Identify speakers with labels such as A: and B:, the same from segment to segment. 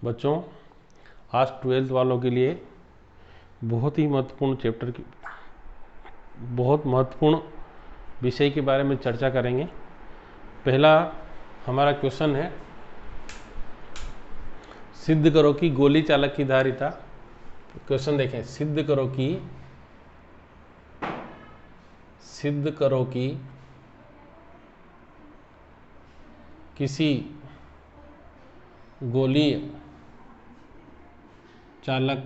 A: बच्चों आज 12th वालों के लिए बहुत ही महत्वपूर्ण चैप्टर की बहुत महत्वपूर्ण विषय के बारे में चर्चा करेंगे। पहला हमारा क्वेश्चन है, सिद्ध करो कि गोली चालक की धारिता। क्वेश्चन देखें, सिद्ध करो कि किसी गोली चालक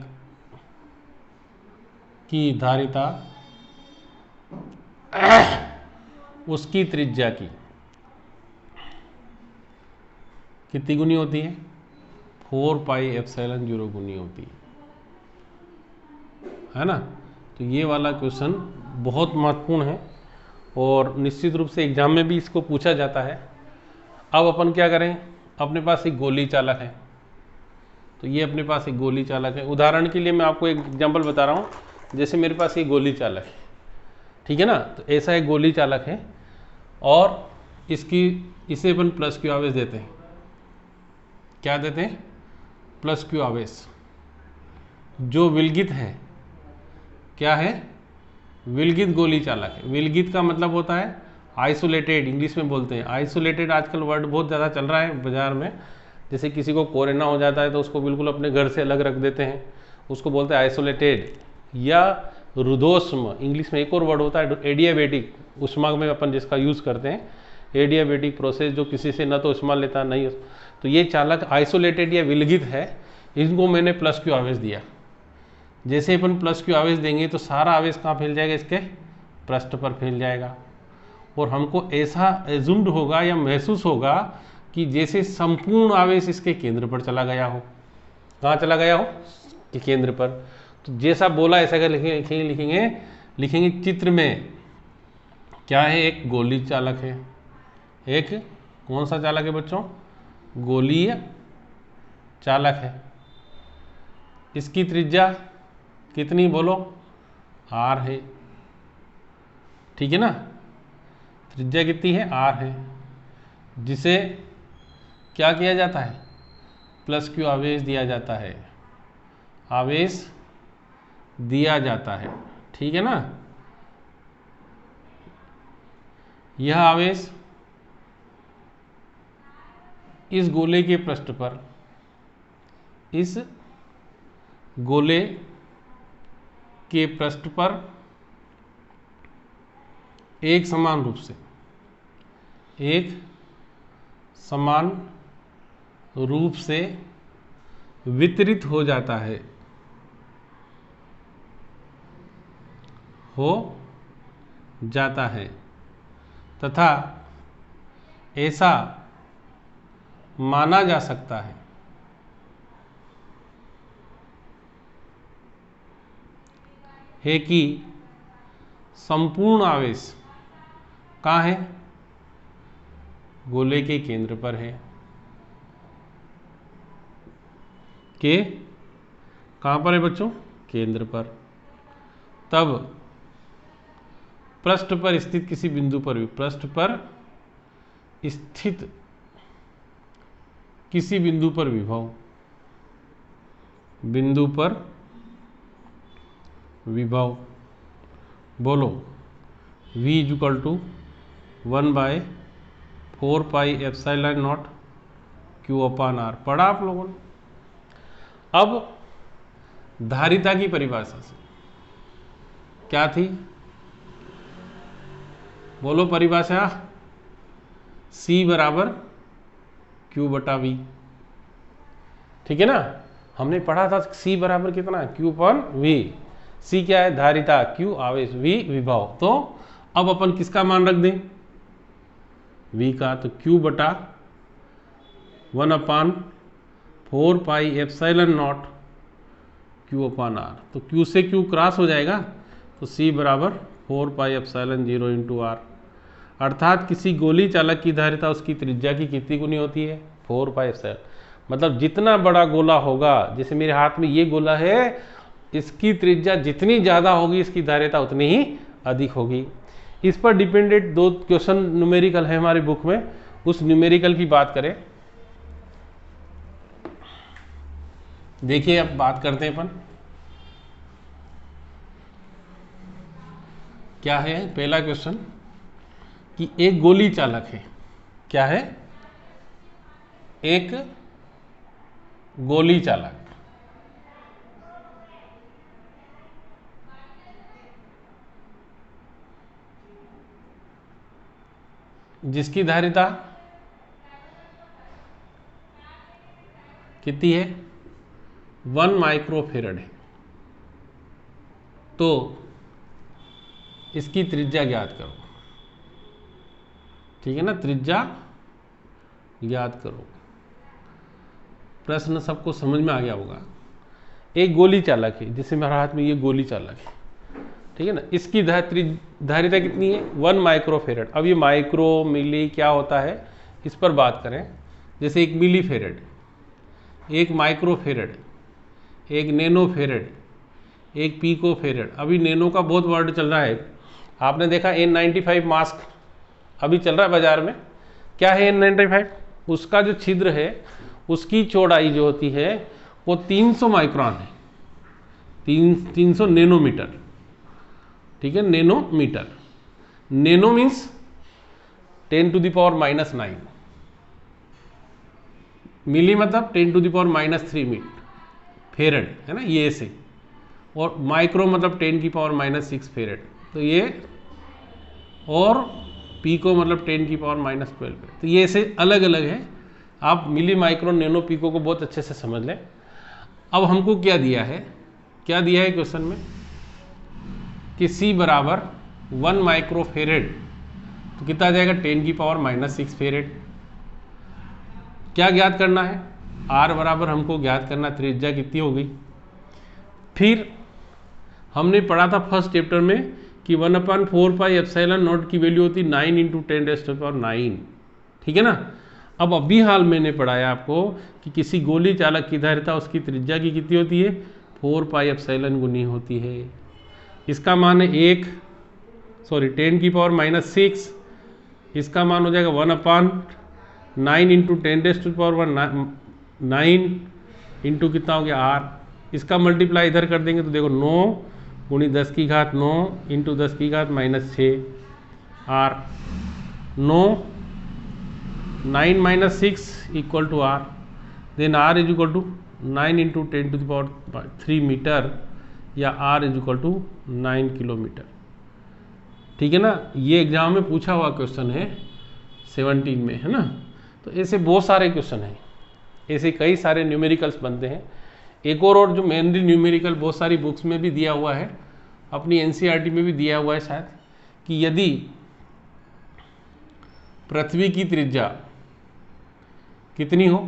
A: की धारिता उसकी त्रिज्या की कितनी गुनी होती है? 4 पाई एप्सिलॉन 0 गुनी होती है ना। तो ये वाला क्वेश्चन बहुत महत्वपूर्ण है और निश्चित रूप से एग्जाम में भी इसको पूछा जाता है। अब अपन क्या करें, अपने पास एक गोली चालक है, तो ये अपने पास एक गोली चालक है। उदाहरण के लिए मैं आपको एक एग्जांपल बता रहा हूँ, जैसे मेरे पास एक गोली चालक है, ठीक है ना। तो ऐसा एक गोली चालक है और इसे अपन प्लस क्यू आवेश देते हैं। क्या देते हैं? प्लस क्यू आवेश। जो विलगित है, क्या है? विलगित गोली चालक है। विलगित का मतलब होता है आइसोलेटेड, इंग्लिश में बोलते हैं। आइसोलेटेड आजकल वर्ड बहुत ज़्यादा चल रहा है बाजार में। जैसे किसी को कोरोना हो जाता है तो उसको बिल्कुल अपने घर से अलग रख देते हैं, उसको बोलते हैं आइसोलेटेड। या रुद्धोष्म, इंग्लिश में एक और वर्ड होता है एडियाबेटिक, उष्मा में अपन जिसका यूज़ करते हैं, एडियाबेटिक प्रोसेस, जो किसी से न तो उष्मा लेता नहीं। तो ये चालक आइसोलेटेड या विलगित है, इनको मैंने प्लस क्यू आवेश दिया। जैसे अपन प्लस क्यू आवेश देंगे तो सारा आवेश कहाँ फैल जाएगा? इसके पृष्ठ पर फैल जाएगा और हमको ऐसा एज्यूम्ड होगा या महसूस होगा कि जैसे संपूर्ण आवेश इसके केंद्र पर चला गया हो। कहाँ चला गया हो? कि केंद्र पर। तो जैसा बोला ऐसा क्या लिखेंगे चित्र में क्या है? एक गोली चालक है। एक कौन सा चालक है बच्चों? गोलीय चालक है। इसकी त्रिज्या कितनी बोलो? r है, ठीक है ना। त्रिज्या कितनी है? r है, जिसे क्या किया जाता है? प्लस क्यू आवेश दिया जाता है। आवेश दिया जाता है, ठीक है ना। यह आवेश इस गोले के पृष्ठ पर, इस गोले के पृष्ठ पर एक समान रूप से वितरित हो जाता है तथा ऐसा माना जा सकता है कि संपूर्ण आवेश कहाँ है? गोले के केंद्र पर है। के कहाँ पर है बच्चों? केंद्र पर। तब पृष्ठ पर स्थित किसी बिंदु पर भी, पृष्ठ पर स्थित किसी बिंदु पर विभव, बोलो V = 1/4 pi epsilon not Q/R। पढ़ा आप लोगों ने। अब धारिता की परिभाषा से क्या थी? बोलो परिभाषा। C = Q/V, ठीक है ना। हमने पढ़ा था C बराबर कितना? Q/V। C क्या है? धारिता, Q आवेश, V विभव। तो अब अपन किसका मान रख दें? V का। तो Q/1/4 pi epsilon not Q/R। तो Q से Q क्रॉस हो जाएगा, तो C = 4 पाई एप्सिलॉन 0 × R। अर्थात किसी गोली चालक की धारिता उसकी त्रिज्या की कितनी गुनी होती है? 4 पाई एप्सिलॉन। मतलब जितना बड़ा गोला होगा, जैसे मेरे हाथ में ये गोला है, इसकी त्रिज्या जितनी ज़्यादा होगी इसकी धारिता उतनी ही अधिक होगी। इस पर डिपेंडेंट 2 क्वेश्चन न्यूमेरिकल है हमारी बुक में। उस न्यूमेरिकल की बात करें देखिए अब बात करते हैं अपन, क्या है पहला क्वेश्चन कि एक गोली चालक है। क्या है? एक गोली चालक जिसकी धारिता कितनी है? 1 माइक्रोफेरेड है। तो इसकी त्रिज्या ज्ञात करो। ठीक है ना, त्रिज्या ज्ञात करो। प्रश्न सबको समझ में आ गया होगा। एक गोली चालक है, जैसे मेरे हाथ में ये गोली चालक है, ठीक है ना, इसकी धारिता कितनी है? 1 माइक्रोफेरेड। अब ये माइक्रो मिली क्या होता है इस पर बात करें। जैसे एक मिली फेरेड, एक माइक्रोफेरेड, एक नैनो फेरेड, एक पीको फेरेड। अभी नैनो का बहुत वर्ड चल रहा है, आपने देखा N95 मास्क अभी चल रहा है बाजार में। क्या है N95? उसका जो छिद्र है उसकी चौड़ाई जो होती है वो 300 माइक्रोन है, 300 नैनोमीटर। ठीक है, नैनोमीटर। नैनो मीन्स 10⁻⁻9, मिली मतलब 10⁻³ मीटर फेरेड, है ना, ये ऐसे। और माइक्रो मतलब 10⁻⁻6 फेरेड, तो ये, और पीको मतलब 10⁻⁻12। तो ये ऐसे अलग अलग है। आप मिली, माइक्रो, नैनो, पीको को बहुत अच्छे से समझ लें। अब हमको क्या दिया है, क्या दिया है क्वेश्चन में कि C बराबर 1 माइक्रोफेरेड, तो कितना आ जाएगा? 10⁻⁻6 फेरेड। क्या ज्ञात करना है? R बराबर हमको ज्ञात करना, त्रिज्या कितनी हो गई। फिर हमने पढ़ा था फर्स्ट चैप्टर में कि 1/4πε0 की वैल्यू होती 9 × 10⁹। ठीक है ना। अब अभी हाल मैंने पढ़ाया आपको कि किसी गोली चालक की धारिता उसकी त्रिज्या की कितनी होती है? 4πε गुनी होती है। इसका मान है 10⁻⁻6, इसका मान हो जाएगा 1/9 × 10⁻9 इंटू कितना हो गया? R। इसका मल्टीप्लाई इधर कर देंगे तो देखो 9 × 10⁹ into 10⁻⁻6 R। 9 6 equal to R। Then R is equal to 9 × 10⁻³ metre, या R is equal to 9 kilometre. ठीक है ना, ये एग्जाम में पूछा हुआ क्वेश्चन है 17 में, है ना। तो ऐसे बहुत सारे क्वेश्चन हैं, ऐसे कई सारे न्यूमेरिकल्स बनते हैं। एक और जो मेनली न्यूमेरिकल बहुत सारी बुक्स में भी दिया हुआ है, अपनी NCERT में भी दिया हुआ है शायद, कि यदि पृथ्वी की त्रिज्या कितनी हो?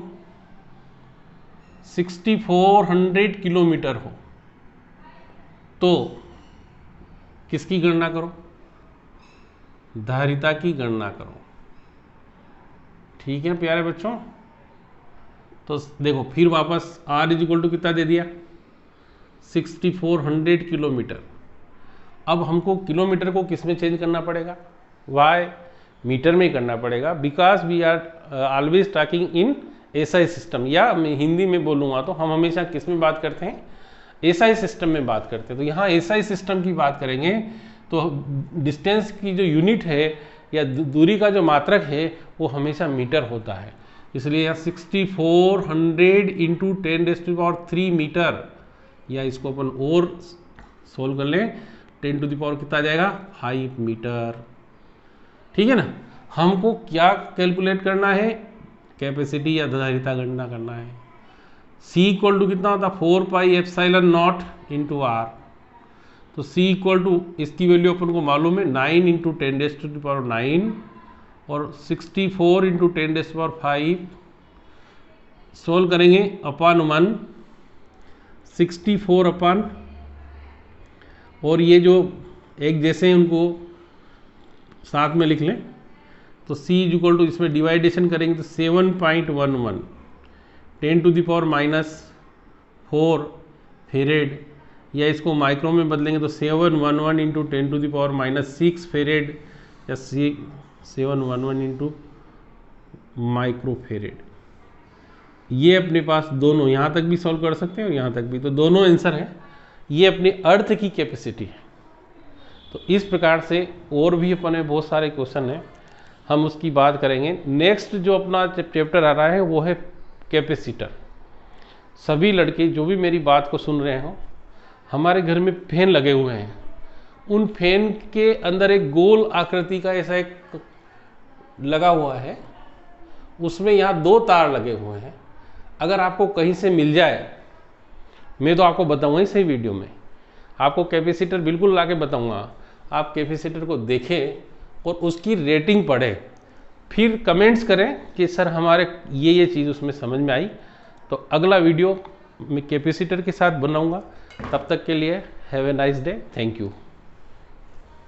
A: 6400 किलोमीटर हो, तो किसकी गणना करो? धारिता की गणना करो। ठीक है प्यारे बच्चों। तो देखो फिर वापस R इज इक्वल टू कितना दे दिया? 6400 किलोमीटर। अब हमको किलोमीटर को किस में चेंज करना पड़ेगा? वाई मीटर में ही करना पड़ेगा, because we are always talking in SI system. या मैं हिंदी में बोलूँगा तो हम हमेशा किस में बात करते हैं? SI सिस्टम में बात करते हैं। तो यहाँ SI सिस्टम की बात करेंगे तो डिस्टेंस की जो यूनिट है या दूरी का जो मात्रक है वो हमेशा मीटर होता है। इसलिए यहाँ 6400 इंटू 10⁻³ मीटर, या इसको अपन और सोल्व कर लें, 10 टू द पावर कितना आ जाएगा? 5 मीटर। ठीक है ना। हमको क्या कैलकुलेट करना है? कैपेसिटी या धारिता गणना करना है। C इक्वल टू कितना होता? 4πε0 इंटू R। तो C इक्वल टू, इसकी वैल्यू अपन को मालूम है 9 × 10⁻⁹ और 64 × 10⁵ सोल्व करेंगे अपन 1, 64 अपन, और ये जो एक जैसे उनको साथ में लिख लें तो C इज इक्वल टू, इसमें डिवाइडेशन करेंगे तो 7.11 10⁻⁴ फेरेड, या इसको माइक्रो में बदलेंगे तो 711 इंटू 10⁻⁻6 फेरेड, या 711 इंटू माइक्रो फेरेड। ये अपने पास दोनों यहाँ तक भी सॉल्व कर सकते हैं और यहाँ तक भी, तो दोनों आंसर है। ये अपने अर्थ की कैपेसिटी है। तो इस प्रकार से और भी अपने बहुत सारे क्वेश्चन हैं, हम उसकी बात करेंगे। नेक्स्ट जो अपना चैप्टर आ रहा है वो है कैपेसिटर। सभी लड़के जो भी मेरी बात को सुन रहे हो, हमारे घर में फैन लगे हुए हैं, उन फैन के अंदर एक गोल आकृति का ऐसा एक लगा हुआ है, उसमें यहाँ 2 तार लगे हुए हैं। अगर आपको कहीं से मिल जाए, मैं तो आपको बताऊंगा इस वीडियो में, आपको कैपेसिटर बिल्कुल ला के बताऊंगा। आप कैपेसिटर को देखें और उसकी रेटिंग पढ़ें, फिर कमेंट्स करें कि सर हमारे ये चीज़ उसमें समझ में आई। तो अगला वीडियो मैं कैपेसिटर के साथ बनाऊंगा। तब तक के लिए have a nice day, thank you.